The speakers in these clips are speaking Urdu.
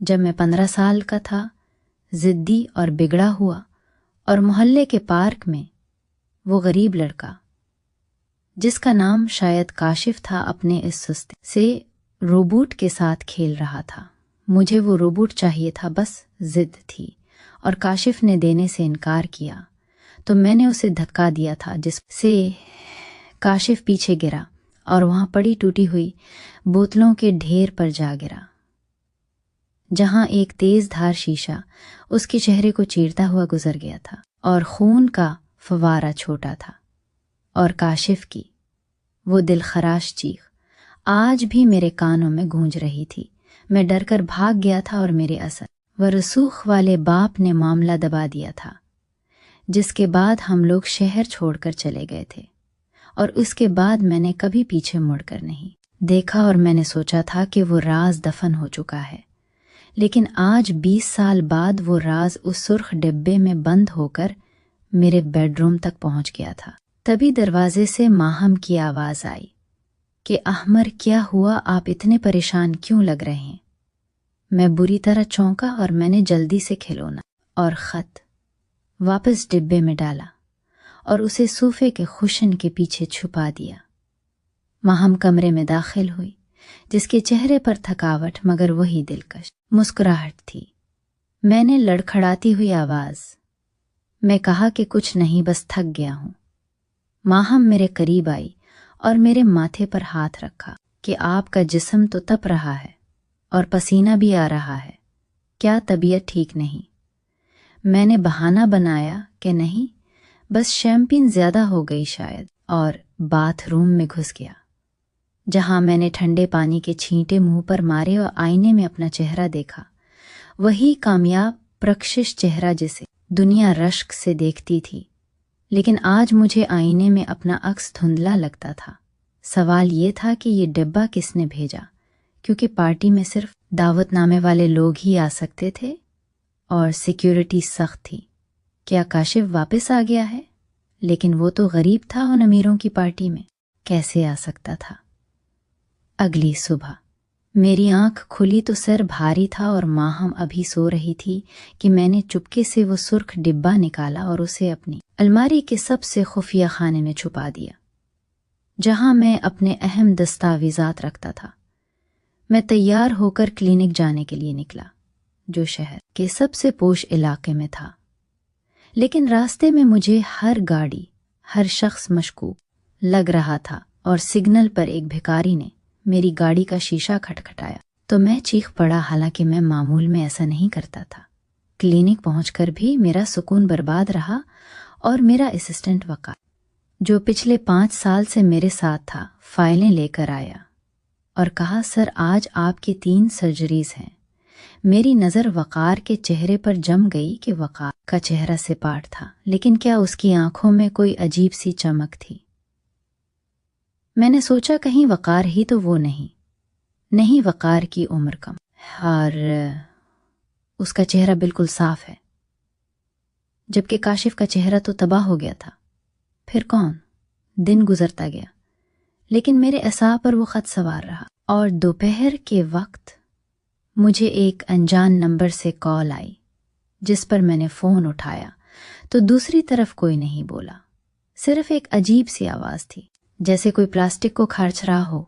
جب میں 15 سال کا تھا، ضدی اور بگڑا ہوا، اور محلے کے پارک میں وہ غریب لڑکا جس کا نام شاید کاشف تھا اپنے اس سستی سے روبوٹ کے ساتھ کھیل رہا تھا۔ مجھے وہ روبوٹ چاہیے تھا، بس ضد تھی، اور کاشف نے دینے سے انکار کیا تو میں نے اسے دھکا دیا تھا، جس سے کاشف پیچھے گرا اور وہاں پڑی ٹوٹی ہوئی بوتلوں کے ڈھیر پر جا گرا، جہاں ایک تیز دھار شیشہ اس کے چہرے کو چیرتا ہوا گزر گیا تھا اور خون کا فوارہ چھوٹا تھا، اور کاشف کی وہ دلخراش چیخ آج بھی میرے کانوں میں گونج رہی تھی۔ میں ڈر کر بھاگ گیا تھا اور میرے اثر و رسوخ والے باپ نے معاملہ دبا دیا تھا، جس کے بعد ہم لوگ شہر چھوڑ کر چلے گئے تھے، اور اس کے بعد میں نے کبھی پیچھے مڑ کر نہیں دیکھا، اور میں نے سوچا تھا کہ وہ راز دفن ہو چکا ہے، لیکن آج 20 سال بعد وہ راز اس سرخ ڈبے میں بند ہو کر میرے بیڈ روم تک پہنچ گیا تھا۔ تبھی دروازے سے ماہم کی آواز آئی کہ احمر کیا ہوا، آپ اتنے پریشان کیوں لگ رہے ہیں؟ میں بری طرح چونکا اور میں نے جلدی سے کھلونا اور خط واپس ڈبے میں ڈالا اور اسے صوفے کے خوشن کے پیچھے چھپا دیا۔ ماہم کمرے میں داخل ہوئی، جس کے چہرے پر تھکاوٹ مگر وہی دلکش مسکراہٹ تھی۔ میں نے لڑکھڑاتی ہوئی آواز میں کہا کہ کچھ نہیں، بس تھک گیا ہوں۔ ماہم میرے قریب آئی اور میرے ماتھے پر ہاتھ رکھا کہ آپ کا جسم تو تپ رہا ہے اور پسینہ بھی آ رہا ہے، کیا طبیعت ٹھیک نہیں؟ میں نے بہانہ بنایا کہ نہیں، بس شیمپین زیادہ ہو گئی شاید، اور باتھ روم میں گھس گیا، جہاں میں نے ٹھنڈے پانی کے چھینٹے منہ پر مارے اور آئینے میں اپنا چہرہ دیکھا، وہی کامیاب پرکشش چہرہ جسے دنیا رشک سے دیکھتی تھی، لیکن آج مجھے آئینے میں اپنا عکس دھندلا لگتا تھا۔ سوال یہ تھا کہ یہ ڈبہ کس نے بھیجا، کیونکہ پارٹی میں صرف دعوت نامے والے لوگ ہی آ سکتے تھے اور سیکیورٹی سخت تھی۔ کیا کاشف واپس آ گیا ہے؟ لیکن وہ تو غریب تھا، ان امیروں کی پارٹی میں کیسے آ سکتا تھا؟ اگلی صبح میری آنکھ کھلی تو سر بھاری تھا اور ماہم ابھی سو رہی تھی کہ میں نے چپکے سے وہ سرخ ڈبہ نکالا اور اسے اپنی الماری کے سب سے خفیہ خانے میں چھپا دیا، جہاں میں اپنے اہم دستاویزات رکھتا تھا۔ میں تیار ہو کر کلینک جانے کے لیے نکلا، جو شہر کے سب سے پوش علاقے میں تھا، لیکن راستے میں مجھے ہر گاڑی، ہر شخص مشکوک لگ رہا تھا، اور سگنل پر ایک بھکاری نے میری گاڑی کا شیشہ کھٹکھٹایا تو میں چیخ پڑا، حالانکہ میں معمول میں ایسا نہیں کرتا تھا۔ کلینک پہنچ کر بھی میرا سکون برباد رہا، اور میرا اسسٹنٹ وقار، جو پچھلے 5 سال سے میرے ساتھ تھا، فائلیں لے کر آیا اور کہا، سر آج آپ کی 3 سرجریز ہیں۔ میری نظر وقار کے چہرے پر جم گئی کہ وقار کا چہرہ سپاٹ تھا، لیکن کیا اس کی آنکھوں میں کوئی عجیب سی چمک تھی؟ میں نے سوچا کہیں وقار ہی تو وہ نہیں، وقار کی عمر کم اور اس کا چہرہ بالکل صاف ہے، جبکہ کاشف کا چہرہ تو تباہ ہو گیا تھا۔ پھر کون؟ دن گزرتا گیا، لیکن میرے اعصاب پر وہ خط سوار رہا، اور دوپہر کے وقت مجھے ایک انجان نمبر سے کال آئی، جس پر میں نے فون اٹھایا تو دوسری طرف کوئی نہیں بولا، صرف ایک عجیب سی آواز تھی، جیسے کوئی پلاسٹک کو کھارچ رہا ہو۔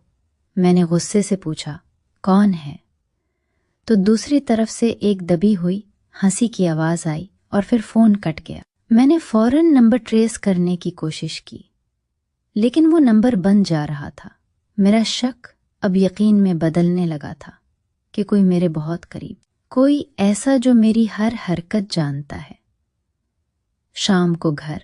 میں نے غصے سے پوچھا، کون ہے؟ تو دوسری طرف سے ایک دبی ہوئی ہنسی کی آواز آئی، اور پھر فون کٹ گیا۔ میں نے فوراً نمبر ٹریس کرنے کی کوشش کی، لیکن وہ نمبر بند جا رہا تھا۔ میرا شک اب یقین میں بدلنے لگا تھا کہ کوئی میرے بہت قریب، کوئی ایسا جو میری ہر حرکت جانتا ہے۔ شام کو گھر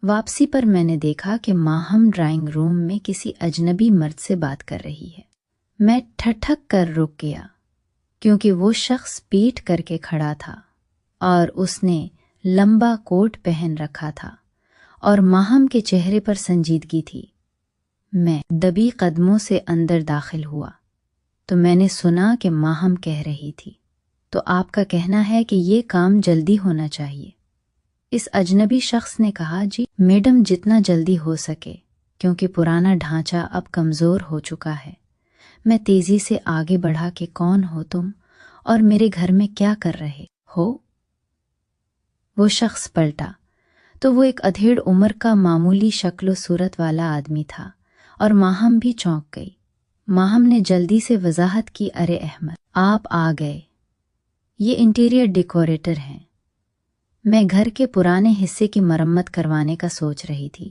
واپسی پر میں نے دیکھا کہ ماہم ڈرائنگ روم میں کسی اجنبی مرد سے بات کر رہی ہے۔ میں ٹھٹک کر رک گیا، کیونکہ وہ شخص پیٹ کر کے کھڑا تھا اور اس نے لمبا کوٹ پہن رکھا تھا، اور ماہم کے چہرے پر سنجیدگی تھی۔ میں دبی قدموں سے اندر داخل ہوا تو میں نے سنا کہ ماہم کہہ رہی تھی، تو آپ کا کہنا ہے کہ یہ کام جلدی ہونا چاہیے۔ اس اجنبی شخص نے کہا، جی میڈم، جتنا جلدی ہو سکے، کیونکہ پرانا ڈھانچہ اب کمزور ہو چکا ہے۔ میں تیزی سے آگے بڑھا کہ کون ہو تم اور میرے گھر میں کیا کر رہے ہو؟ وہ شخص پلٹا تو وہ ایک ادھیڑ عمر کا معمولی شکل و صورت والا آدمی تھا، اور ماہم بھی چونک گئی۔ ماہم نے جلدی سے وضاحت کی، ارے احمد، آپ آ گئے۔ یہ انٹیریئر ڈیکوریٹر ہیں، میں گھر کے پرانے حصے کی مرمت کروانے کا سوچ رہی تھی،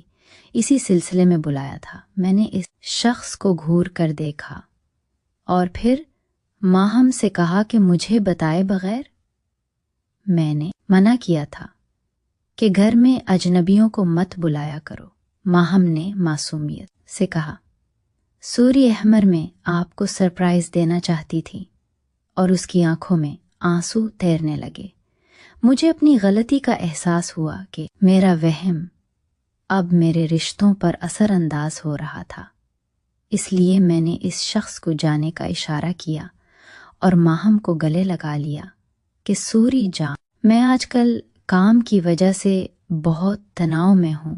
اسی سلسلے میں بلایا تھا۔ میں نے اس شخص کو گھور کر دیکھا اور پھر ماہم سے کہا کہ مجھے بتائے بغیر۔ میں نے منع کیا تھا کہ گھر میں اجنبیوں کو مت بلایا کرو۔ ماہم نے معصومیت سے کہا، سوری احمر میں آپ کو سرپرائز دینا چاہتی تھی، اور اس کی آنکھوں میں آنسو تیرنے لگے۔ مجھے اپنی غلطی کا احساس ہوا کہ میرا وہم اب میرے رشتوں پر اثر انداز ہو رہا تھا، اس لیے میں نے اس شخص کو جانے کا اشارہ کیا اور ماہم کو گلے لگا لیا کہ سوری جان، میں آج کل کام کی وجہ سے بہت تناؤ میں ہوں،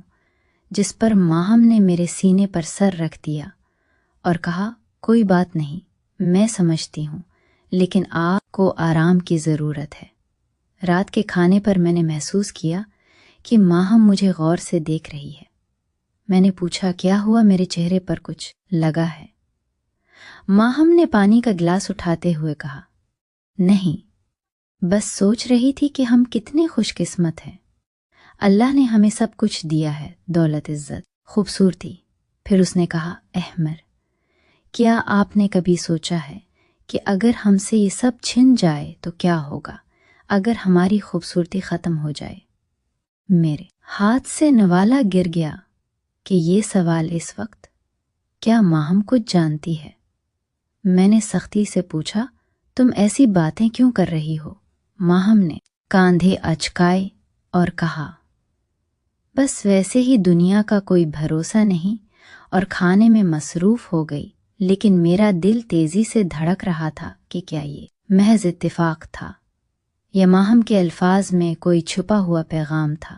جس پر ماہم نے میرے سینے پر سر رکھ دیا اور کہا، کوئی بات نہیں، میں سمجھتی ہوں، لیکن آپ کو آرام کی ضرورت ہے۔ رات کے کھانے پر میں نے محسوس کیا کہ ماہم مجھے غور سے دیکھ رہی ہے۔ میں نے پوچھا، کیا ہوا؟ میرے چہرے پر کچھ لگا ہے؟ ماہم نے پانی کا گلاس اٹھاتے ہوئے کہا، نہیں، بس سوچ رہی تھی کہ ہم کتنے خوش قسمت ہیں، اللہ نے ہمیں سب کچھ دیا ہے، دولت، عزت، خوبصورتی۔ پھر اس نے کہا، احمر، کیا آپ نے کبھی سوچا ہے کہ اگر ہم سے یہ سب چھن جائے تو کیا ہوگا؟ اگر ہماری خوبصورتی ختم ہو جائے؟ میرے ہاتھ سے نوالا گر گیا کہ یہ سوال اس وقت، کیا ماہم کچھ جانتی ہے؟ میں نے سختی سے پوچھا، تم ایسی باتیں کیوں کر رہی ہو؟ ماہم نے کاندھے اچکائے اور کہا، بس ویسے ہی، دنیا کا کوئی بھروسہ نہیں اور کھانے میں مصروف ہو گئی، لیکن میرا دل تیزی سے دھڑک رہا تھا کہ کیا یہ محض اتفاق تھا یا ماہم کے الفاظ میں کوئی چھپا ہوا پیغام تھا۔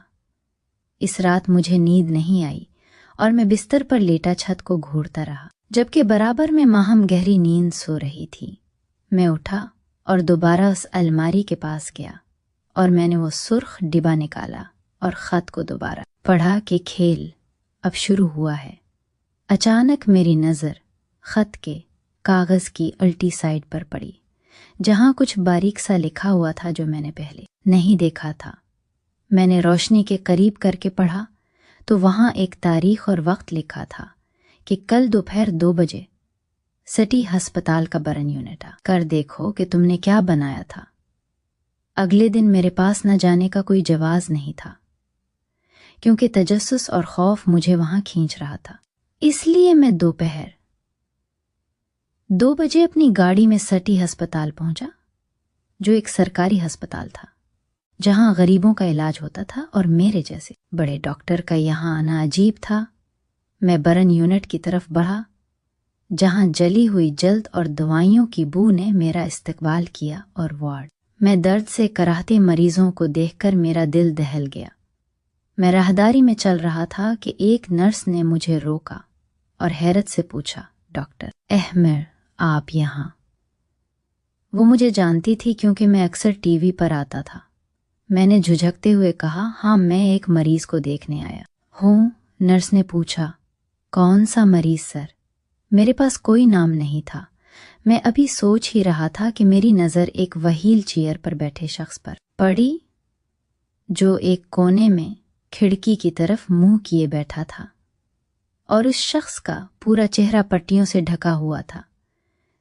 اس رات مجھے نیند نہیں آئی اور میں بستر پر لیٹا چھت کو گھورتا رہا، جبکہ برابر میں ماہم گہری نیند سو رہی تھی۔ میں اٹھا اور دوبارہ اس الماری کے پاس گیا اور میں نے وہ سرخ ڈبہ نکالا اور خط کو دوبارہ پڑھا کہ کھیل اب شروع ہوا ہے۔ اچانک میری نظر خط کے کاغذ کی الٹی سائڈ پر پڑی، جہاں کچھ باریک سا لکھا ہوا تھا جو میں نے پہلے نہیں دیکھا تھا۔ میں نے روشنی کے قریب کر کے پڑھا تو وہاں ایک تاریخ اور وقت لکھا تھا کہ کل دوپہر 2 بجے سٹی ہسپتال کا برن یونٹ آ کر دیکھو کہ تم نے کیا بنایا تھا۔ اگلے دن میرے پاس نہ جانے کا کوئی جواز نہیں تھا، کیونکہ تجسس اور خوف مجھے وہاں کھینچ رہا تھا۔ اس لیے میں دوپہر 2 بجے اپنی گاڑی میں سٹی ہسپتال پہنچا، جو ایک سرکاری ہسپتال تھا جہاں غریبوں کا علاج ہوتا تھا، اور میرے جیسے بڑے ڈاکٹر کا یہاں آنا عجیب تھا۔ میں برن یونٹ کی طرف بڑھا، جہاں جلی ہوئی جلد اور دوائیوں کی بو نے میرا استقبال کیا، اور وارڈ میں درد سے کراہتے مریضوں کو دیکھ کر میرا دل دہل گیا۔ میں راہداری میں چل رہا تھا کہ ایک نرس نے مجھے روکا اور حیرت سے پوچھا، ڈاکٹر احمر، آپ یہاں؟ وہ مجھے جانتی تھی کیونکہ میں اکثر ٹی وی پر آتا تھا۔ میں نے جھجکتے ہوئے کہا، ہاں، میں ایک مریض کو دیکھنے آیا ہوں۔ نرس نے پوچھا، کون سا مریض سر؟ میرے پاس کوئی نام نہیں تھا۔ میں ابھی سوچ ہی رہا تھا کہ میری نظر ایک وہیل چیئر پر بیٹھے شخص پر پڑی، جو ایک کونے میں کھڑکی کی طرف منہ کیے بیٹھا تھا، اور اس شخص کا پورا چہرہ پٹیوں سے ڈھکا ہوا تھا،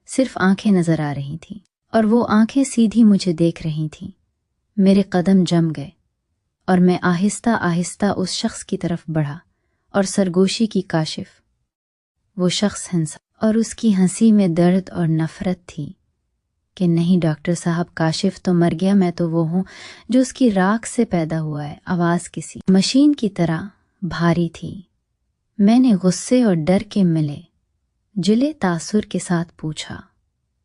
صرف آنکھیں نظر آ رہی تھیں، اور وہ آنکھیں سیدھی مجھے دیکھ رہی تھیں۔ میرے قدم جم گئے اور میں آہستہ آہستہ اس شخص کی طرف بڑھا اور سرگوشی کی کاشف۔ وہ شخص ہنسا اور اس کی ہنسی میں درد اور نفرت تھی کہ نہیں ڈاکٹر صاحب، کاشف تو مر گیا، میں تو وہ ہوں جو اس کی راکھ سے پیدا ہوا ہے۔ آواز کسی مشین کی طرح بھاری تھی۔ میں نے غصے اور ڈر کے ملے جلے تاثر کے ساتھ پوچھا،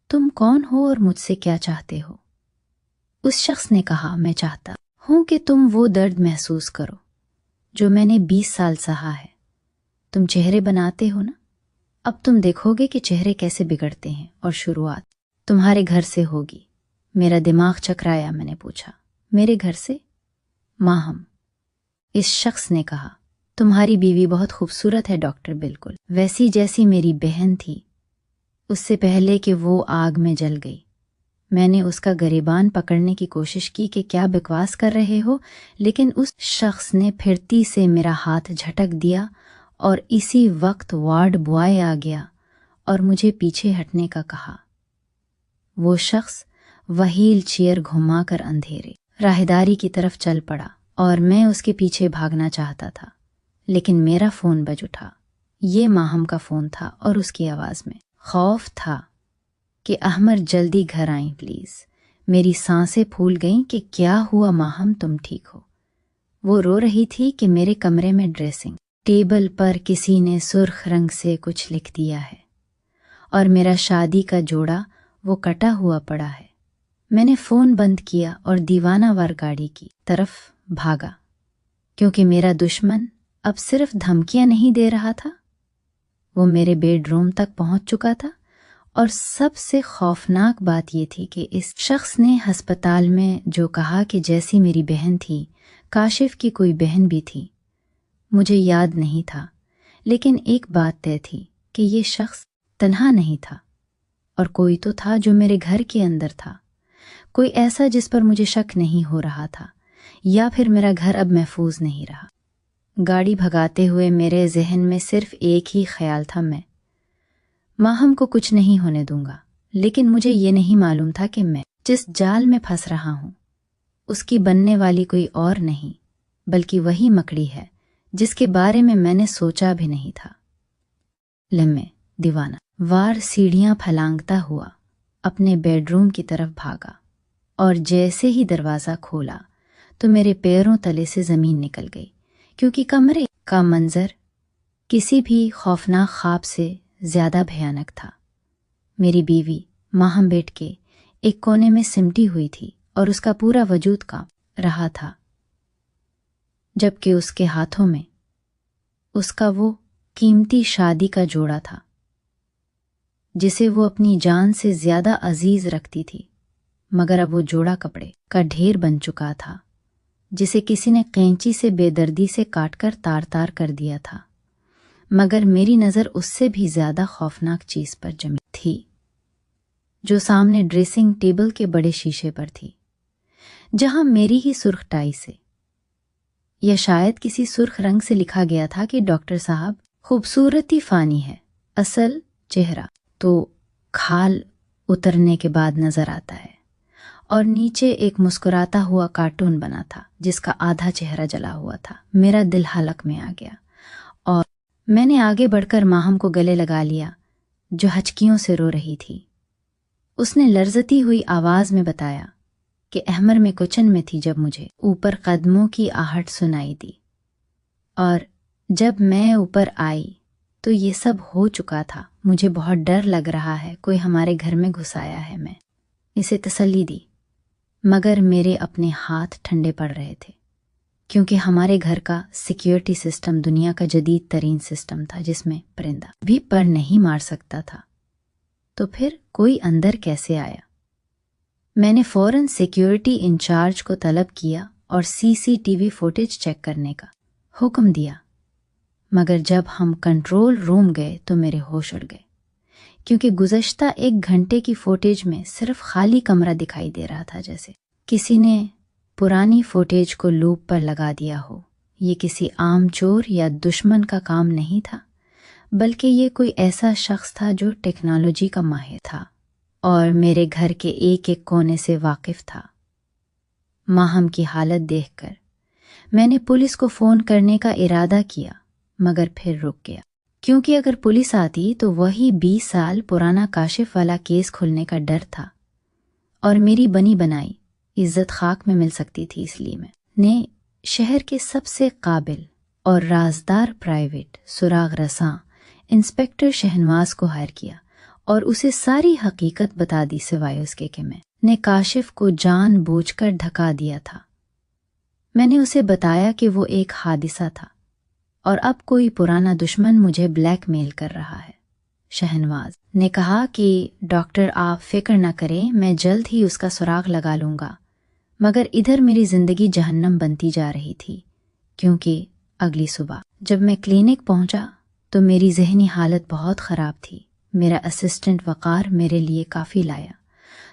تم کون ہو اور مجھ سے کیا چاہتے ہو؟ اس شخص نے کہا، میں چاہتا ہوں کہ تم وہ درد محسوس کرو جو میں نے 20 سال سہا ہے۔ تم چہرے بناتے ہو نا، اب تم دیکھو گے کہ چہرے کیسے بگڑتے ہیں، اور شروعات تمہارے گھر سے ہوگی۔ میرا دماغ چکرایا. میں نے پوچھا, میرے گھر سے؟ ماہم, اس شخص نے کہا, تمہاری بیوی بہت خوبصورت ہے ڈاکٹر, بالکل ویسی جیسی میری بہن تھی اس سے پہلے کہ وہ آگ میں جل گئی. میں نے اس کا گریبان پکڑنے کی کوشش کی کہ کیا بکواس کر رہے ہو, لیکن اس شخص نے پھرتی سے میرا ہاتھ جھٹک دیا اور اسی وقت وارڈ بوائے آ گیا اور مجھے پیچھے ہٹنے کا کہا. وہ شخص وہیل چیئر گھما کر اندھیرے راہداری کی طرف چل پڑا اور میں اس کے پیچھے بھاگنا چاہتا تھا, لیکن میرا فون بج اٹھا. یہ ماہم کا فون تھا اور اس کی آواز میں خوف تھا کہ احمر جلدی گھر آئیں پلیز. میری سانسیں پھول گئیں کہ کیا ہوا ماہم, تم ٹھیک ہو؟ وہ رو رہی تھی کہ میرے کمرے میں ڈریسنگ ٹیبل پر کسی نے سرخ رنگ سے کچھ لکھ دیا ہے اور میرا شادی کا جوڑا وہ کٹا ہوا پڑا ہے. میں نے فون بند کیا اور دیوانہ وار گاڑی کی طرف بھاگا, کیونکہ میرا دشمن اب صرف دھمکیاں نہیں دے رہا تھا, وہ میرے بیڈ روم تک پہنچ چکا تھا. اور سب سے خوفناک بات یہ تھی کہ اس شخص نے ہسپتال میں جو کہا کہ جیسی میری بہن تھی, کاشف کی کوئی بہن بھی تھی, مجھے یاد نہیں تھا, لیکن ایک بات طے تھی کہ یہ شخص تنہا نہیں تھا اور کوئی تو تھا جو میرے گھر کے اندر تھا, کوئی ایسا جس پر مجھے شک نہیں ہو رہا تھا, یا پھر میرا گھر اب محفوظ نہیں رہا. گاڑی بھگاتے ہوئے میرے ذہن میں صرف ایک ہی خیال تھا, میں ماہم کو کچھ نہیں ہونے دوں گا. لیکن مجھے یہ نہیں معلوم تھا کہ میں جس جال میں پھنس رہا ہوں اس کی بننے والی کوئی اور نہیں, بلکہ وہی مکڑی ہے جس کے بارے میں نے سوچا بھی نہیں تھا. لمحے دیوانہ وار سیڑھیاں پھلانگتا ہوا اپنے بیڈ روم کی طرف بھاگا, اور جیسے ہی دروازہ کھولا تو میرے پیروں تلے سے زمین نکل گئی, کیونکہ کمرے کا منظر کسی بھی خوفناک خواب سے زیادہ بھیانک تھا. میری بیوی ماہم بیٹھ کے ایک کونے میں سمٹی ہوئی تھی اور اس کا پورا وجود کانپ رہا تھا, جبکہ اس کے ہاتھوں میں اس کا وہ قیمتی شادی کا جوڑا تھا جسے وہ اپنی جان سے زیادہ عزیز رکھتی تھی. مگر اب وہ جوڑا کپڑے کا ڈھیر بن چکا تھا جسے کسی نے قینچی سے بے دردی سے کاٹ کر تار تار کر دیا تھا. مگر میری نظر اس سے بھی زیادہ خوفناک چیز پر جمی تھی جو سامنے ڈریسنگ ٹیبل کے بڑے شیشے پر تھی, جہاں میری ہی سرخ ٹائی سے یا شاید کسی سرخ رنگ سے لکھا گیا تھا کہ ڈاکٹر صاحب, خوبصورتی فانی ہے, اصل چہرہ تو کھال اترنے کے بعد نظر آتا ہے. اور نیچے ایک مسکراتا ہوا کارٹون بنا تھا جس کا آدھا چہرہ جلا ہوا تھا. میرا دل حلق میں آ گیا اور میں نے آگے بڑھ کر ماہم کو گلے لگا لیا جو ہچکیوں سے رو رہی تھی. اس نے لرزتی ہوئی آواز میں بتایا کہ احمر میں کچن میں تھی جب مجھے اوپر قدموں کی آہٹ سنائی دی, اور جب میں اوپر آئی تو یہ سب ہو چکا تھا. مجھے بہت ڈر لگ رہا ہے, کوئی ہمارے گھر میں گھس آیا ہے. میں اسے تسلی دی, مگر میرے اپنے ہاتھ ٹھنڈے پڑ رہے تھے, کیونکہ ہمارے گھر کا سیکیورٹی سسٹم دنیا کا جدید ترین سسٹم تھا جس میں پرندہ بھی پر نہیں مار سکتا تھا. تو پھر کوئی اندر کیسے آیا؟ میں نے فوراً سیکیورٹی انچارج کو طلب کیا اور CCTV فوٹیج چیک کرنے کا حکم دیا. مگر جب ہم کنٹرول روم گئے تو میرے ہوش اڑ گئے, کیونکہ گزشتہ 1 گھنٹے کی فوٹیج میں صرف خالی کمرہ دکھائی دے رہا تھا, جیسے کسی نے پرانی فوٹیج کو لوپ پر لگا دیا ہو. یہ کسی عام چور یا دشمن کا کام نہیں تھا, بلکہ یہ کوئی ایسا شخص تھا جو ٹیکنالوجی کا ماہر تھا اور میرے گھر کے ایک ایک کونے سے واقف تھا. ماہم کی حالت دیکھ کر میں نے پولیس کو فون کرنے کا ارادہ کیا, مگر پھر رک گیا, کیونکہ اگر پولیس آتی تو وہی 20 سال پرانا کاشف والا کیس کھلنے کا ڈر تھا اور میری بنی بنائی عزت خاک میں مل سکتی تھی. اس لیے میں نے شہر کے سب سے قابل اور رازدار پرائیویٹ سراغ رساں انسپیکٹر شہنواز کو ہائر کیا اور اسے ساری حقیقت بتا دی, سوائے اس کے کہ میں نے کاشف کو جان بوجھ کر دھکا دیا تھا. میں نے اسے بتایا کہ وہ ایک حادثہ تھا اور اب کوئی پرانا دشمن مجھے بلیک میل کر رہا ہے. شہنواز نے کہا کہ ڈاکٹر آپ فکر نہ کریں، میں جلد ہی اس کا سراغ لگا لوں گا، مگر ادھر میری زندگی جہنم بنتی جا رہی تھی، کیونکہ اگلی صبح جب میں کلینک پہنچا تو میری ذہنی حالت بہت خراب تھی۔ میرا اسسٹنٹ وقار میرے لیے کافی لایا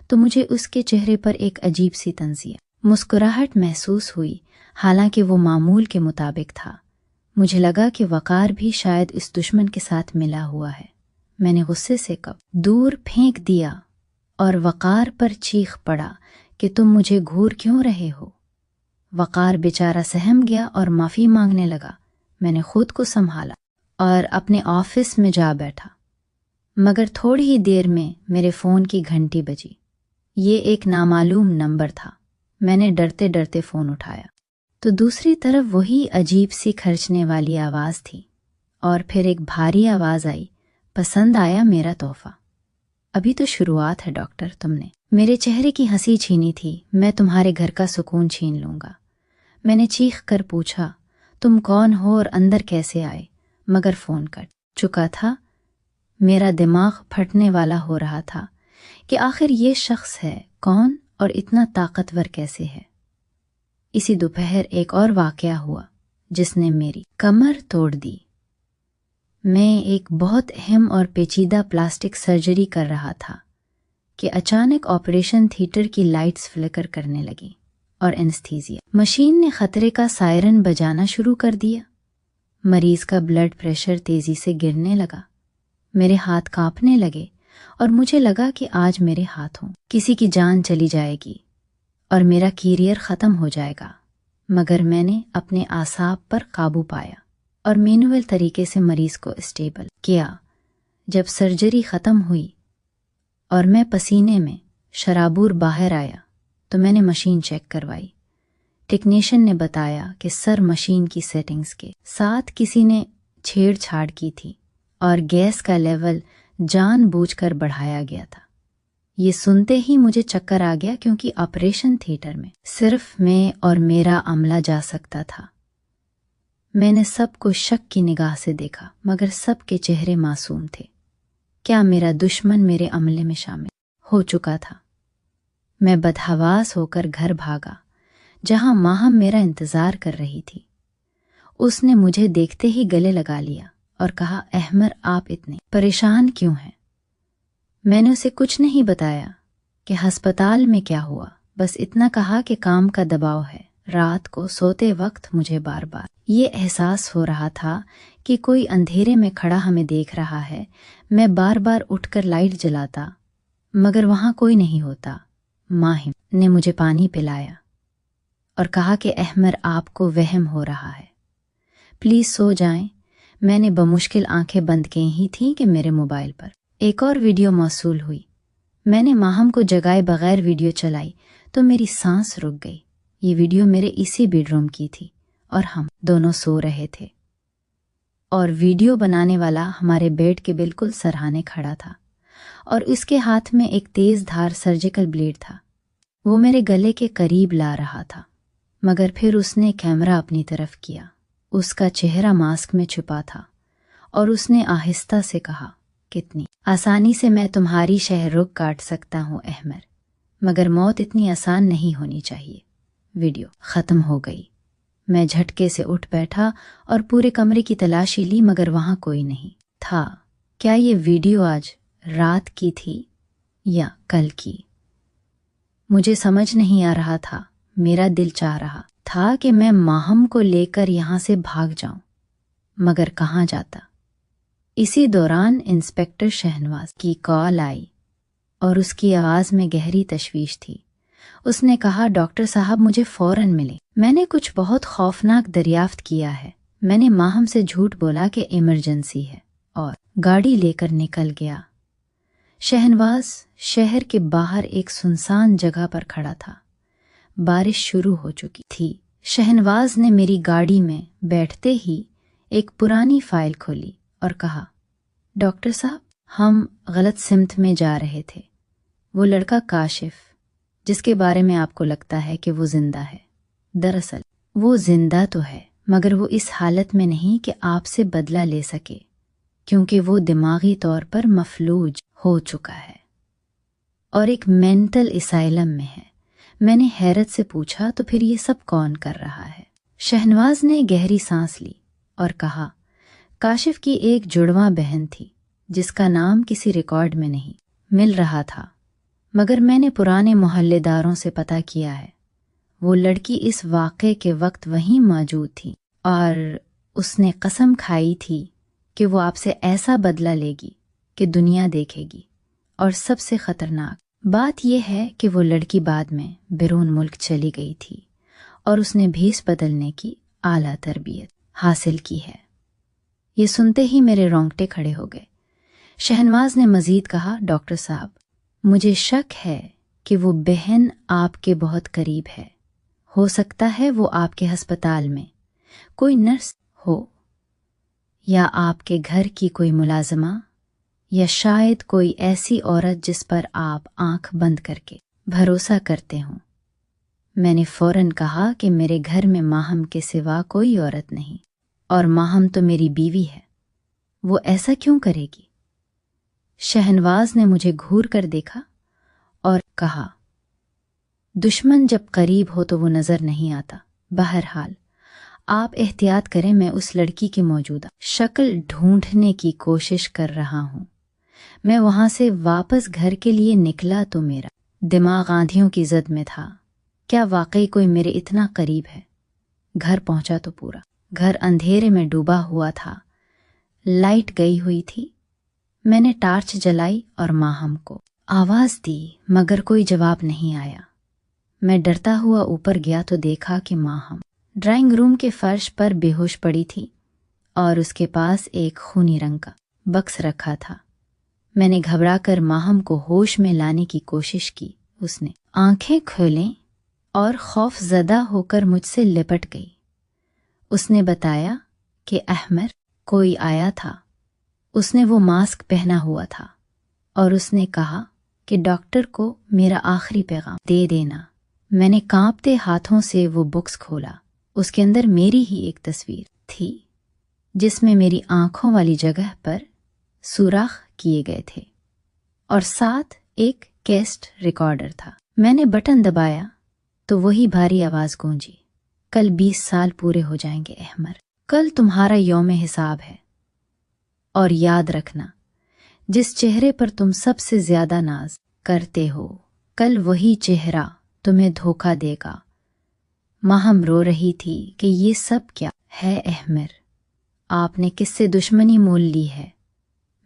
تو مجھے اس کے چہرے پر ایک عجیب سی مسکراہٹ محسوس ہوئی، حالانکہ وہ معمول کے مطابق تھا۔ مجھے لگا کہ وقار بھی شاید اس دشمن کے ساتھ ملا ہوا ہے۔ میں نے غصے سے کپ دور پھینک دیا اور وقار پر چیخ پڑا کہ تم مجھے گھور کیوں رہے ہو؟ وقار بیچارہ سہم گیا اور معافی مانگنے لگا۔ میں نے خود کو سنبھالا اور اپنے آفس میں جا بیٹھا، مگر تھوڑی ہی دیر میں میرے فون کی گھنٹی بجی۔ یہ ایک نامعلوم نمبر تھا۔ میں نے ڈرتے ڈرتے فون اٹھایا تو دوسری طرف وہی عجیب سی کھرچنے والی آواز تھی، اور پھر ایک بھاری آواز آئی، پسند آیا میرا تحفہ؟ ابھی تو شروعات ہے ڈاکٹر، تم نے میرے چہرے کی ہنسی چھینی تھی، میں تمہارے گھر کا سکون چھین لوں گا۔ میں نے چیخ کر پوچھا، تم کون ہو اور اندر کیسے آئے؟ مگر فون کٹ چکا تھا۔ میرا دماغ پھٹنے والا ہو رہا تھا کہ آخر یہ شخص ہے کون اور اتنا طاقتور کیسے ہے؟ اسی دوپہر ایک اور واقعہ ہوا جس نے میری کمر توڑ دی۔ میں ایک بہت اہم اور پیچیدہ پلاسٹک سرجری کر رہا تھا کہ اچانک آپریشن تھیٹر کی لائٹس فلکر کرنے لگی اور اینستھیزیا مشین نے خطرے کا سائرن بجانا شروع کر دیا۔ مریض کا بلڈ پریشر تیزی سے گرنے لگا، میرے ہاتھ کانپنے لگے اور مجھے لگا کہ آج میرے ہاتھوں کسی کی جان چلی جائے گی اور میرا کیریئر ختم ہو جائے گا۔ مگر میں نے اپنے اعصاب پر قابو پایا اور مینوئل طریقے سے مریض کو اسٹیبل کیا۔ جب سرجری ختم ہوئی اور میں پسینے میں شرابور باہر آیا تو میں نے مشین چیک کروائی۔ ٹیکنیشین نے بتایا کہ سر مشین کی سیٹنگز کے ساتھ کسی نے چھیڑ چھاڑ کی تھی اور گیس کا لیول جان بوجھ کر بڑھایا گیا تھا۔ یہ سنتے ہی مجھے چکر آ گیا، کیونکہ آپریشن تھیٹر میں صرف میں اور میرا عملہ جا سکتا تھا۔ میں نے سب کو شک کی نگاہ سے دیکھا، مگر سب کے چہرے معصوم تھے۔ کیا میرا دشمن میرے عملے میں شامل ہو چکا تھا؟ میں بدحواس ہو کر گھر بھاگا، جہاں ماہم میرا انتظار کر رہی تھی۔ اس نے مجھے دیکھتے ہی گلے لگا لیا اور کہا، احمر آپ اتنے پریشان کیوں ہیں؟ میں نے اسے کچھ نہیں بتایا کہ ہسپتال میں کیا ہوا، بس اتنا کہا کہ کام کا دباؤ ہے۔ رات کو سوتے وقت مجھے بار بار یہ احساس ہو رہا تھا کہ کوئی اندھیرے میں کھڑا ہمیں دیکھ رہا ہے۔ میں بار بار اٹھ کر لائٹ جلاتا، مگر وہاں کوئی نہیں ہوتا۔ ماہم نے مجھے پانی پلایا اور کہا کہ احمر آپ کو وہم ہو رہا ہے، پلیز سو جائیں۔ میں نے بمشکل آنکھیں بند کی ہی تھیں کہ میرے موبائل پر ایک اور ویڈیو موصول ہوئی۔ میں نے ماہم کو جگائے بغیر ویڈیو چلائی تو میری سانس رک گئی۔ یہ ویڈیو میرے اسی بیڈ روم کی تھی اور ہم دونوں سو رہے تھے، اور ویڈیو بنانے والا ہمارے بیڈ کے بالکل سرہانے کھڑا تھا اور اس کے ہاتھ میں ایک تیز دھار سرجیکل بلیڈ تھا۔ وہ میرے گلے کے قریب لا رہا تھا، مگر پھر اس نے کیمرہ اپنی طرف کیا۔ اس کا چہرہ ماسک میں چھپا تھا اور اس نے آہستہ سے کہا، کتنی آسانی سے میں تمہاری شہ رگ کاٹ سکتا ہوں احمر، مگر موت اتنی آسان نہیں ہونی چاہیے۔ ویڈیو ختم ہو گئی۔ میں جھٹکے سے اٹھ بیٹھا اور پورے کمرے کی تلاشی لی، مگر وہاں کوئی نہیں تھا۔ کیا یہ ویڈیو آج رات کی تھی یا کل کی؟ مجھے سمجھ نہیں آ رہا تھا۔ میرا دل چاہ رہا تھا کہ میں ماہم کو لے کر یہاں سے بھاگ جاؤں، مگر کہاں جاتا؟ اسی دوران انسپکٹر شہنواز کی کال آئی اور اس کی آواز میں گہری تشویش تھی۔ اس نے کہا، ڈاکٹر صاحب مجھے فوراً ملے۔ میں نے کچھ بہت خوفناک دریافت کیا ہے۔ میں نے ماہم سے جھوٹ بولا کہ ایمرجنسی ہے اور گاڑی لے کر نکل گیا۔ شہنواز شہر کے باہر ایک سنسان جگہ پر کھڑا تھا۔ بارش شروع ہو چکی تھی۔ شہنواز نے میری گاڑی میں بیٹھتے ہی ایک پرانی فائل کھولی اور کہا، ڈاکٹر صاحب ہم غلط سمت میں جا رہے تھے۔ وہ لڑکا کاشف جس کے بارے میں آپ کو لگتا ہے کہ وہ زندہ ہے، دراصل وہ زندہ تو ہے، مگر وہ اس حالت میں نہیں کہ آپ سے بدلہ لے سکے۔ کیونکہ وہ دماغی طور پر مفلوج ہو چکا ہے اور ایک مینٹل اسائلم میں ہے۔ میں نے حیرت سے پوچھا تو پھر یہ سب کون کر رہا ہے؟ شہنواز نے گہری سانس لی اور کہا، کاشف کی ایک جڑواں بہن تھی جس کا نام کسی ریکارڈ میں نہیں مل رہا تھا، مگر میں نے پرانے محلے داروں سے پتہ کیا ہے، وہ لڑکی اس واقعے کے وقت وہیں موجود تھی اور اس نے قسم کھائی تھی کہ وہ آپ سے ایسا بدلہ لے گی کہ دنیا دیکھے گی۔ اور سب سے خطرناک بات یہ ہے کہ وہ لڑکی بعد میں بیرون ملک چلی گئی تھی اور اس نے بھیس بدلنے کی اعلیٰ تربیت حاصل کی ہے۔ یہ سنتے ہی میرے رونگٹے کھڑے ہو گئے۔ شہنواز نے مزید کہا، ڈاکٹر صاحب، مجھے شک ہے کہ وہ بہن آپ کے بہت قریب ہے۔ ہو سکتا ہے وہ آپ کے ہسپتال میں کوئی نرس ہو، یا آپ کے گھر کی کوئی ملازمہ، یا شاید کوئی ایسی عورت جس پر آپ آنکھ بند کر کے بھروسہ کرتے ہوں۔ میں نے فوراً کہا کہ میرے گھر میں ماہم کے سوا کوئی عورت نہیں، اور ماہم تو میری بیوی ہے، وہ ایسا کیوں کرے گی؟ شہنواز نے مجھے گھور کر دیکھا اور کہا، دشمن جب قریب ہو تو وہ نظر نہیں آتا۔ بہرحال آپ احتیاط کریں، میں اس لڑکی کی موجودہ شکل ڈھونڈنے کی کوشش کر رہا ہوں۔ میں وہاں سے واپس گھر کے لیے نکلا تو میرا دماغ آندھیوں کی زد میں تھا۔ کیا واقعی کوئی میرے اتنا قریب ہے؟ گھر پہنچا تو پورا گھر اندھیرے میں ڈوبا ہوا تھا، لائٹ گئی ہوئی تھی۔ میں نے ٹارچ جلائی اور ماہم کو آواز دی، مگر کوئی جواب نہیں آیا۔ میں ڈرتا ہوا اوپر گیا تو دیکھا کہ ماہم ڈرائنگ روم کے فرش پر بے ہوش پڑی تھی اور اس کے پاس ایک خونی رنگ کا بکس رکھا تھا۔ میں نے گھبرا کر ماہم کو ہوش میں لانے کی کوشش کی۔ اس نے آنکھیں کھولیں اور خوف زدہ ہو کر مجھ سے لپٹ گئی۔ اس نے بتایا کہ احمر کوئی آیا تھا، اس نے وہ ماسک پہنا ہوا تھا اور اس نے کہا کہ ڈاکٹر کو میرا آخری پیغام دے دینا۔ میں نے کانپتے ہاتھوں سے وہ بکس کھولا۔ اس کے اندر میری ہی ایک تصویر تھی جس میں میری آنکھوں والی جگہ پر سوراخ کیے گئے تھے اور ساتھ ایک کیسٹ ریکارڈر تھا۔ میں نے بٹن دبایا تو وہی بھاری آواز گونجی، کل 20 سال پورے ہو جائیں گے احمر، کل تمہارا یوم حساب ہے، اور یاد رکھنا جس چہرے پر تم سب سے زیادہ ناز کرتے ہو، کل وہی چہرہ تمہیں دھوکہ دے گا۔ ماہم رو رہی تھی کہ یہ سب کیا ہے احمر، آپ نے کس سے دشمنی مول لی ہے؟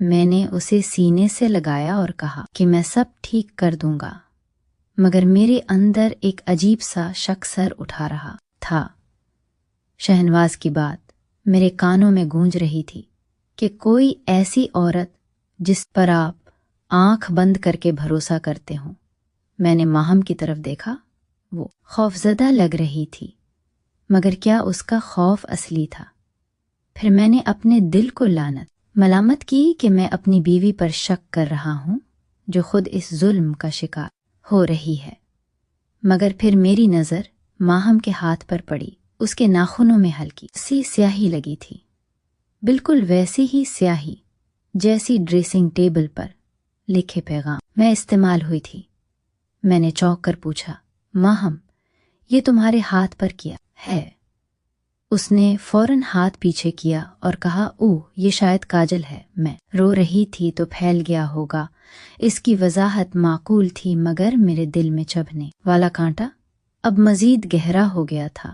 میں نے اسے سینے سے لگایا اور کہا کہ میں سب ٹھیک کر دوں گا، مگر میرے اندر ایک عجیب سا شک سر اٹھا رہا تھا۔ شہنواز کی بات میرے کانوں میں گونج رہی تھی کہ کوئی ایسی عورت جس پر آپ آنکھ بند کر کے بھروسہ کرتے ہوں۔ میں نے ماہم کی طرف دیکھا، وہ خوفزدہ لگ رہی تھی، مگر کیا اس کا خوف اصلی تھا؟ پھر میں نے اپنے دل کو ملامت کی کہ میں اپنی بیوی پر شک کر رہا ہوں جو خود اس ظلم کا شکار ہو رہی ہے۔ مگر پھر میری نظر ماہم کے ہاتھ پر پڑی، اس کے ناخنوں میں ہلکی سی سیاہی لگی تھی، بالکل ویسی ہی سیاہی جیسی ڈریسنگ ٹیبل پر لکھے پیغام میں استعمال ہوئی تھی۔ میں نے چونک کر پوچھا، ماہم، یہ تمہارے ہاتھ پر کیا ہے؟ اس نے فوراً ہاتھ پیچھے کیا اور کہا، اوہ، یہ شاید کاجل ہے، میں رو رہی تھی تو پھیل گیا ہوگا۔ اس کی وضاحت معقول تھی، مگر میرے دل میں چبھنے والا کانٹا اب مزید گہرا ہو گیا تھا۔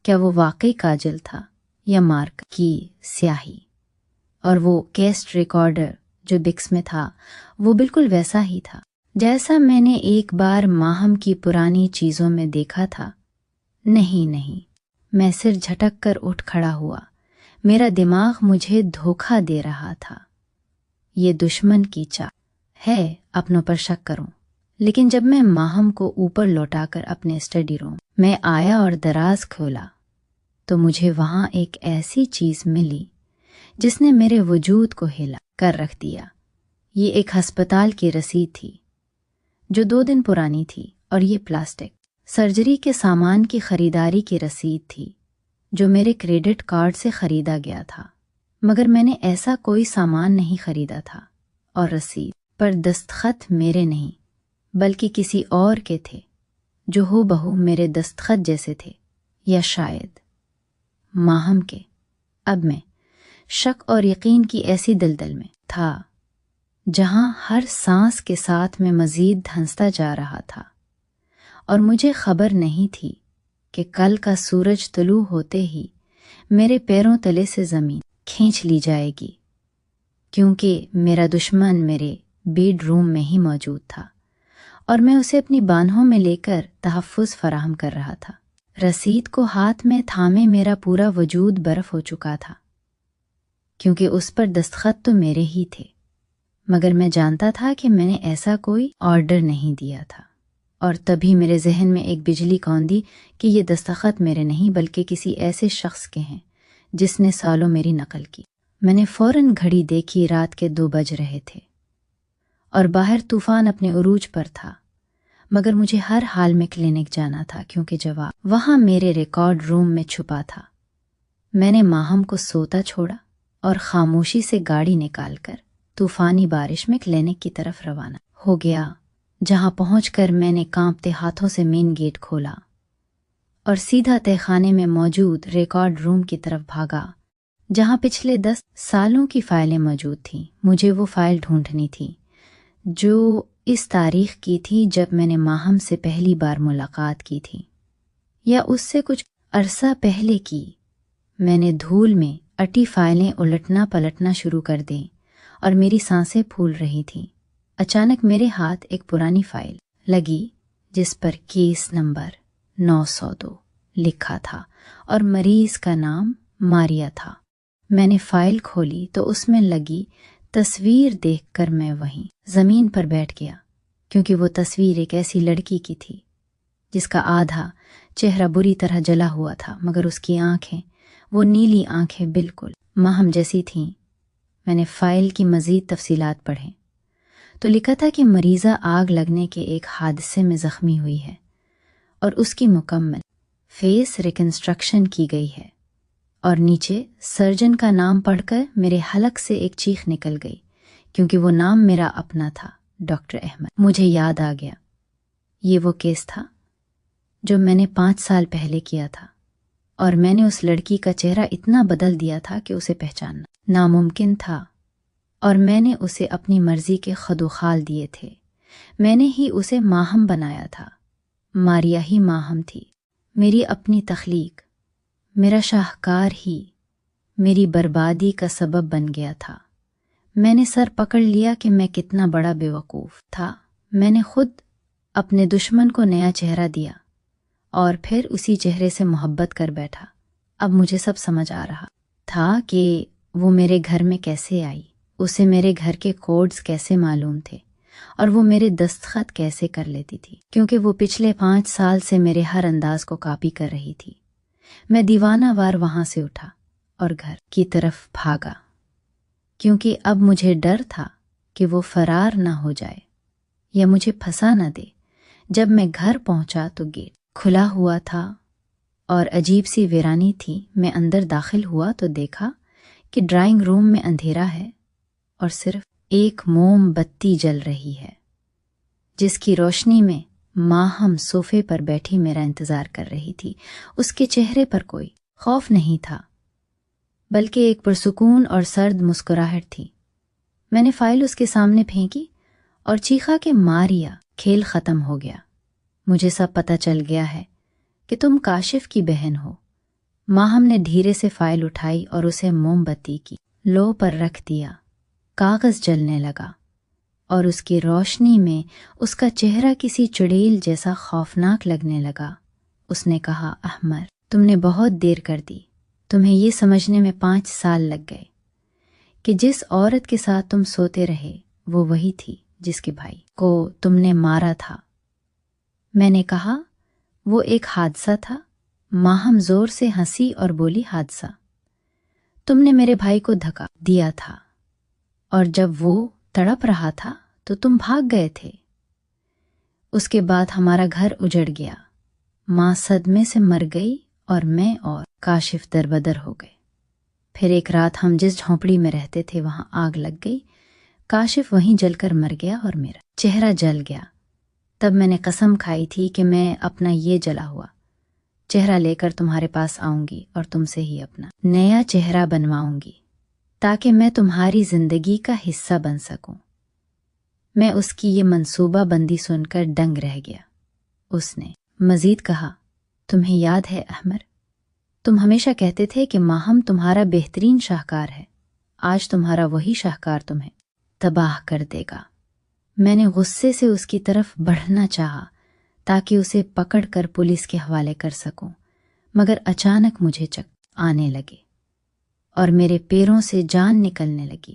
کیا وہ واقعی کاجل تھا یا مارک کی سیاہی؟ اور وہ کیسٹ ریکارڈر جو بکس میں تھا وہ بالکل ویسا ہی تھا جیسا میں نے ایک بار ماہم کی پرانی چیزوں میں دیکھا تھا۔ نہیں، میں سر جھٹک کر اٹھ کھڑا ہوا۔ میرا دماغ مجھے دھوکہ دے رہا تھا۔ یہ دشمن کی چال ہے اپنوں پر شک کروں۔ لیکن جب میں ماہم کو اوپر لوٹا کر اپنے اسٹڈی روم میں آیا اور دراز کھولا تو مجھے وہاں ایک ایسی چیز ملی جس نے میرے وجود کو ہلا کر رکھ دیا۔ یہ ایک ہسپتال کی رسید تھی جو 2 دن پرانی تھی، اور یہ پلاسٹک سرجری کے سامان کی خریداری کی رسید تھی جو میرے کریڈٹ کارڈ سے خریدا گیا تھا۔ مگر میں نے ایسا کوئی سامان نہیں خریدا تھا، اور رسید پر دستخط میرے نہیں بلکہ کسی اور کے تھے جو ہو بہو میرے دستخط جیسے تھے، یا شاید ماہم کے۔ اب میں شک اور یقین کی ایسی دلدل میں تھا جہاں ہر سانس کے ساتھ میں مزید دھنستا جا رہا تھا، اور مجھے خبر نہیں تھی کہ کل کا سورج طلوع ہوتے ہی میرے پیروں تلے سے زمین کھینچ لی جائے گی، کیونکہ میرا دشمن میرے بیڈ روم میں ہی موجود تھا اور میں اسے اپنی بانہوں میں لے کر تحفظ فراہم کر رہا تھا۔ رسید کو ہاتھ میں تھامے میرا پورا وجود برف ہو چکا تھا، کیونکہ اس پر دستخط تو میرے ہی تھے، مگر میں جانتا تھا کہ میں نے ایسا کوئی آرڈر نہیں دیا تھا۔ اور تبھی میرے ذہن میں ایک بجلی کوندی کہ یہ دستخط میرے نہیں بلکہ کسی ایسے شخص کے ہیں جس نے سالوں میری نقل کی۔ میں نے فوراً گھڑی دیکھی، رات کے 2 بج رہے تھے اور باہر طوفان اپنے عروج پر تھا، مگر مجھے ہر حال میں کلینک جانا تھا کیونکہ جواب وہاں میرے ریکارڈ روم میں چھپا تھا۔ میں نے ماہم کو سوتا چھوڑا اور خاموشی سے گاڑی نکال کر طوفانی بارش میں کلینک کی طرف روانہ ہو گیا، جہاں پہنچ کر میں نے کانپتے ہاتھوں سے مین گیٹ کھولا اور سیدھا تہہ خانے میں موجود ریکارڈ روم کی طرف بھاگا، جہاں پچھلے 10 سالوں کی فائلیں موجود تھیں۔ مجھے وہ فائل ڈھونڈنی تھی جو اس تاریخ کی تھی جب میں نے ماہم سے پہلی بار ملاقات کی تھی، یا اس سے کچھ عرصہ پہلے کی۔ میں نے دھول میں اٹی فائلیں الٹنا پلٹنا شروع کر دیں اور میری سانسیں پھول رہی تھیں۔ اچانک میرے ہاتھ ایک پرانی فائل لگی جس پر کیس نمبر 902 لکھا تھا اور مریض کا نام ماریا تھا۔ میں نے فائل کھولی تو اس میں لگی تصویر دیکھ کر میں وہیں زمین پر بیٹھ گیا، کیونکہ وہ تصویر ایک ایسی لڑکی کی تھی جس کا آدھا چہرہ بری طرح جلا ہوا تھا، مگر اس کی آنکھیں، وہ نیلی آنکھیں بالکل ماہم جیسی تھیں۔ میں نے فائل کی مزید تفصیلات پڑھیں تو لکھا تھا کہ مریضہ آگ لگنے کے ایک حادثے میں زخمی ہوئی ہے اور اس کی مکمل فیس ریکنسٹرکشن کی گئی ہے، اور نیچے سرجن کا نام پڑھ کر میرے حلق سے ایک چیخ نکل گئی، کیونکہ وہ نام میرا اپنا تھا، ڈاکٹر احمد۔ مجھے یاد آ گیا، یہ وہ کیس تھا جو میں نے 5 سال پہلے کیا تھا، اور میں نے اس لڑکی کا چہرہ اتنا بدل دیا تھا کہ اسے پہچاننا ناممکن تھا، اور میں نے اسے اپنی مرضی کے خدوخال دیے تھے۔ میں نے ہی اسے ماہم بنایا تھا، ماریا ہی ماہم تھی، میری اپنی تخلیق، میرا شاہکار ہی میری بربادی کا سبب بن گیا تھا۔ میں نے سر پکڑ لیا کہ میں کتنا بڑا بے وقوف تھا۔ میں نے خود اپنے دشمن کو نیا چہرہ دیا اور پھر اسی چہرے سے محبت کر بیٹھا۔ اب مجھے سب سمجھ آ رہا تھا کہ وہ میرے گھر میں کیسے آئی، اسے میرے گھر کے کوڈز کیسے معلوم تھے، اور وہ میرے دستخط کیسے کر لیتی تھی، کیونکہ وہ پچھلے 5 سال سے میرے ہر انداز کو کاپی کر رہی تھی۔ میں دیوانہ وار وہاں سے اٹھا اور گھر کی طرف بھاگا، کیونکہ اب مجھے ڈر تھا کہ وہ فرار نہ ہو جائے یا مجھے پھنسا نہ دے۔ جب میں گھر پہنچا تو گیٹ کھلا ہوا تھا اور عجیب سی ویرانی تھی۔ میں اندر داخل ہوا تو دیکھا کہ ڈرائنگ روم میں اندھیرا ہے اور صرف ایک موم بتی جل رہی ہے، جس کی روشنی میں ماہم صوفے پر بیٹھی میرا انتظار کر رہی تھی۔ اس کے چہرے پر کوئی خوف نہیں تھا، بلکہ ایک پرسکون اور سرد مسکراہٹ تھی۔ میں نے فائل اس کے سامنے پھینکی اور چیخا کہ ماریا، کھیل ختم ہو گیا، مجھے سب پتہ چل گیا ہے کہ تم کاشف کی بہن ہو۔ ماہم نے دھیرے سے فائل اٹھائی اور اسے موم بتی کی لو پر رکھ دیا۔ کاغذ جلنے لگا اور اس کی روشنی میں اس کا چہرہ کسی چڑیل جیسا خوفناک لگنے لگا۔ اس نے کہا، احمر، تم نے بہت دیر کر دی۔ تمہیں یہ سمجھنے میں 5 سال لگ گئے کہ جس عورت کے ساتھ تم سوتے رہے وہ وہی تھی جس کے بھائی کو تم نے مارا تھا۔ میں نے کہا، وہ ایک حادثہ تھا۔ ماہم زور سے ہنسی اور بولی، حادثہ؟ تم نے میرے بھائی کو دھکا دیا تھا اور جب وہ تڑپ رہا تھا تو تم بھاگ گئے تھے۔ اس کے بعد ہمارا گھر اجڑ گیا، ماں صدمے سے مر گئی اور میں اور کاشف دربدر ہو گئے۔ پھر ایک رات ہم جس جھونپڑی میں رہتے تھے وہاں آگ لگ گئی، کاشف وہیں جل کر مر گیا اور میرا چہرہ جل گیا۔ تب میں نے قسم کھائی تھی کہ میں اپنا یہ جلا ہوا چہرہ لے کر تمہارے پاس آؤں گی اور تم سے ہی اپنا نیا چہرہ بنواؤں گی تاکہ میں تمہاری زندگی کا حصہ بن سکوں۔ میں اس کی یہ منصوبہ بندی سن کر دنگ رہ گیا۔ اس نے مزید کہا، تمہیں یاد ہے احمر، تم ہمیشہ کہتے تھے کہ ماہم تمہارا بہترین شاہکار ہے، آج تمہارا وہی شاہکار تمہیں تباہ کر دے گا۔ میں نے غصے سے اس کی طرف بڑھنا چاہا تاکہ اسے پکڑ کر پولیس کے حوالے کر سکوں، مگر اچانک مجھے چکر آنے لگے اور میرے پیروں سے جان نکلنے لگی۔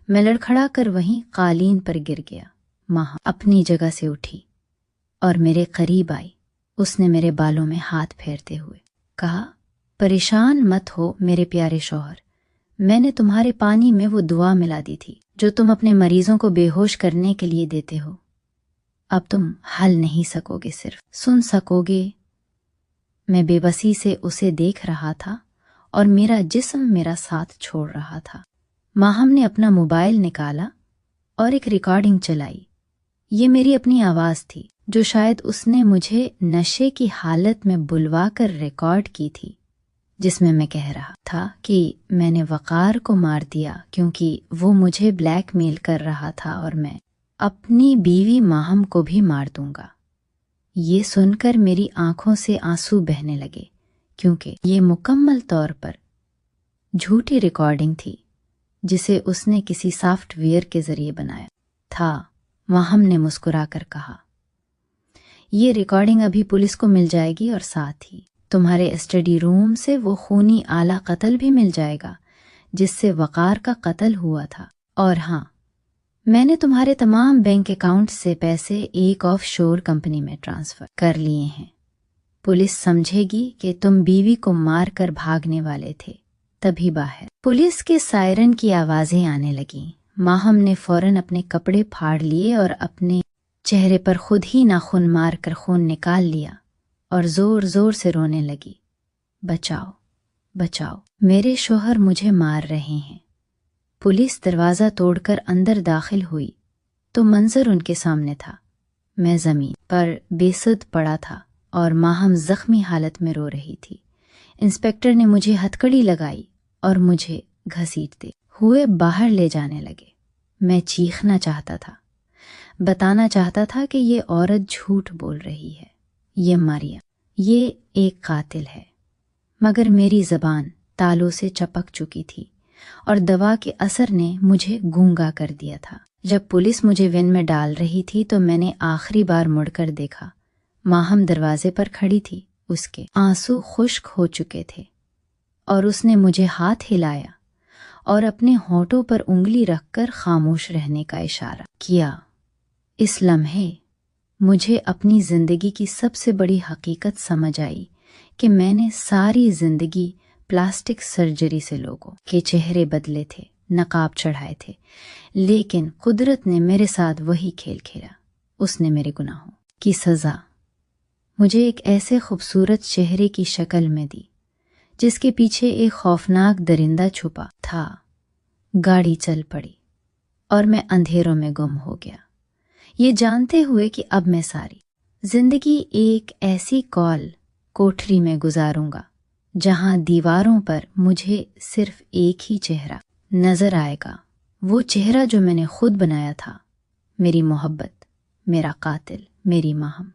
میں لڑکھڑا کر وہیں قالین پر گر گیا۔ ماہم اپنی جگہ سے اٹھی اور میرے قریب آئی۔ اس نے میرے بالوں میں ہاتھ پھیرتے ہوئے کہا، پریشان مت ہو میرے پیارے شوہر، میں نے تمہارے پانی میں وہ دعا ملا دی تھی جو تم اپنے مریضوں کو بے ہوش کرنے کے لیے دیتے ہو۔ اب تم ہل نہیں سکو گے، صرف سن سکو گے۔ میں بے بسی سے اسے دیکھ رہا تھا اور میرا جسم میرا ساتھ چھوڑ رہا تھا۔ ماہم نے اپنا موبائل نکالا اور ایک ریکارڈنگ چلائی۔ یہ میری اپنی آواز تھی جو شاید اس نے مجھے نشے کی حالت میں بلوا کر ریکارڈ کی تھی، جس میں کہہ رہا تھا کہ میں نے وقار کو مار دیا کیونکہ وہ مجھے بلیک میل کر رہا تھا اور میں اپنی بیوی ماہم کو بھی مار دوں گا۔ یہ سن کر میری آنکھوں سے آنسو بہنے لگے کیونکہ یہ مکمل طور پر جھوٹی ریکارڈنگ تھی جسے اس نے کسی سافٹ ویئر کے ذریعے بنایا تھا۔ ماہم نے مسکرا کر کہا، یہ ریکارڈنگ ابھی پولیس کو مل جائے گی اور ساتھ ہی تمہارے اسٹڈی روم سے وہ خونی آلہ قتل بھی مل جائے گا جس سے وقار کا قتل ہوا تھا۔ اور ہاں، میں نے تمہارے تمام بینک اکاؤنٹ سے پیسے ایک آف شور کمپنی میں ٹرانسفر کر لیے ہیں۔ پولیس سمجھے گی کہ تم بیوی کو مار کر بھاگنے والے تھے۔ تبھی باہر پولیس کے سائرن کی آوازیں آنے لگیں۔ ماہم نے فوراً اپنے کپڑے پھاڑ لیے اور اپنے چہرے پر خود ہی ناخن مار کر خون نکال لیا اور زور زور سے رونے لگی، بچاؤ بچاؤ، میرے شوہر مجھے مار رہے ہیں۔ پولیس دروازہ توڑ کر اندر داخل ہوئی تو منظر ان کے سامنے تھا۔ میں زمین پر بے سد پڑا تھا اور ماہم زخمی حالت میں رو رہی تھی۔ انسپکٹر نے مجھے ہتھکڑی لگائی اور مجھے گھسیٹتے ہوئے باہر لے جانے لگے۔ میں چیخنا چاہتا تھا، بتانا چاہتا تھا کہ یہ عورت جھوٹ بول رہی ہے، یہ مریم، یہ ایک قاتل ہے، مگر میری زبان تالوں سے چپک چکی تھی اور دوا کے اثر نے مجھے گونگا کر دیا تھا۔ جب پولیس مجھے وین میں ڈال رہی تھی تو میں نے آخری بار مڑ کر دیکھا۔ ماہم دروازے پر کھڑی تھی، اس کے آنسو خشک ہو چکے تھے اور اس نے مجھے ہاتھ ہلایا اور اپنے ہونٹوں پر انگلی رکھ کر خاموش رہنے کا اشارہ کیا۔ اس لمحے مجھے اپنی زندگی کی سب سے بڑی حقیقت سمجھ آئی کہ میں نے ساری زندگی پلاسٹک سرجری سے لوگوں کے چہرے بدلے تھے، نقاب چڑھائے تھے، لیکن قدرت نے میرے ساتھ وہی کھیل کھیلا۔ اس نے میرے گناہوں کی سزا مجھے ایک ایسے خوبصورت چہرے کی شکل میں دی جس کے پیچھے ایک خوفناک درندہ چھپا تھا۔ گاڑی چل پڑی اور میں اندھیروں میں گم ہو گیا، یہ جانتے ہوئے کہ اب میں ساری زندگی ایک ایسی کوٹھری میں گزاروں گا جہاں دیواروں پر مجھے صرف ایک ہی چہرہ نظر آئے گا، وہ چہرہ جو میں نے خود بنایا تھا، میری محبت، میرا قاتل، میری ماہم۔